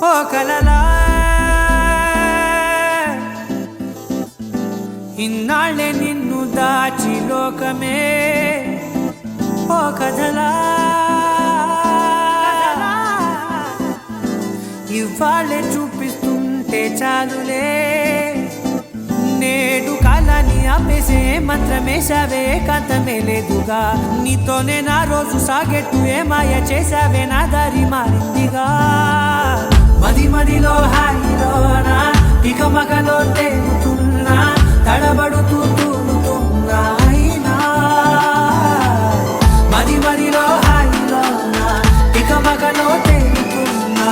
ఓ కలలా ఇన్నాళ్ళే నిన్ను దాచి లోకమే ఓ కథలా ఇవాళ్ళే చూపిస్తుంటే చాలులే నేడు కాలాన్ని ఆపేసే మంత్రమేశావే కాంతమే లేదుగా నీతోనే నా రోజు సాగెట్టు ఏ మాయ చేశావే నా దారి మారిందిగా మది మదిలో హాయిలోనా ఇక మగలో తేలుతున్నా తడబడుతూ తూలుతున్నా అయినా మది మదిలో హాయిలోనా ఇక మగలో తేలుతున్నా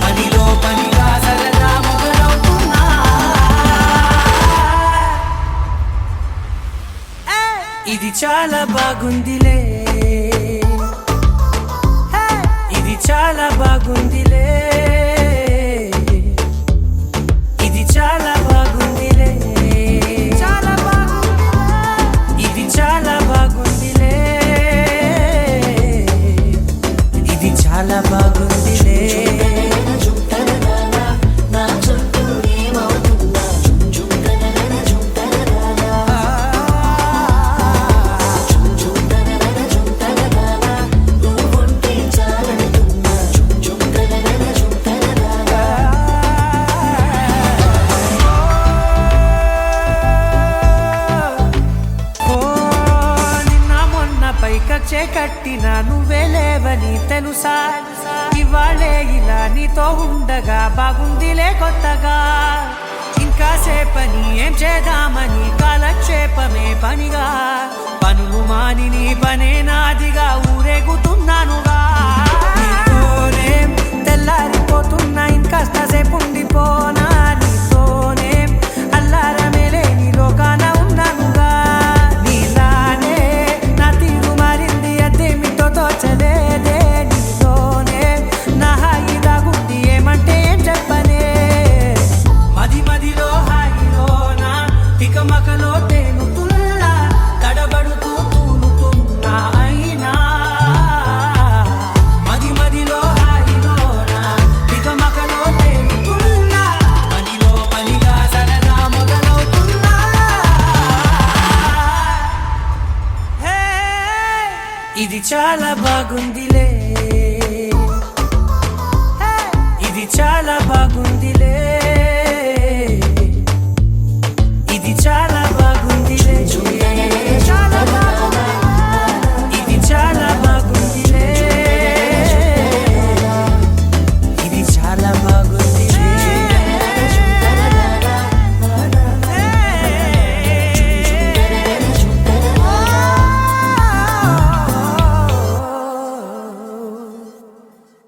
పనిలో పనిగా సరదా మొదలవుతున్నా ఇది చాలా బాగుందిలే ఇది చాలా బాగుందిలే ఇది చాలా బాగుందిలే చాలా బాగుంది ఇది చాలా బాగుందిలే ఇది చాలా బాగుందిలే కట్టిన నువ్వే లేవని తెలుసా ఇవాళే ఇలా నీతో ఉండగా బాగుందిలే కొత్తగా ఇంకా సేపని ఏం చేద్దామని కాలక్షేపమే పనిగా పనులు మాని నీ పనే నాదిగా ఊరేగుతున్నానుగా నీతోనే తెల్లారిపోతున్నా ఇంకాస్త సేపు ఉండిపోనా నీతోనే అల్లారమే లేని లోకాన ఉన్నానుగా నీలానే నా తీరు మారింది అదేమిటో తోచలేదే నీతోనే నా హాయి దాగుంది ఏమంటే ఏం చెప్పనే మది మదిలో హాయిలోనా తికమకలో తేలుతున్నా తడబడుతూ తూలుతున్నా అయినా మది మదిలో హాయిలోనా తికమకలో తేలుతున్నా పనిలో పనిగా సరదా మొదలవుతున్నా ఇది చాలా బాగుందిలే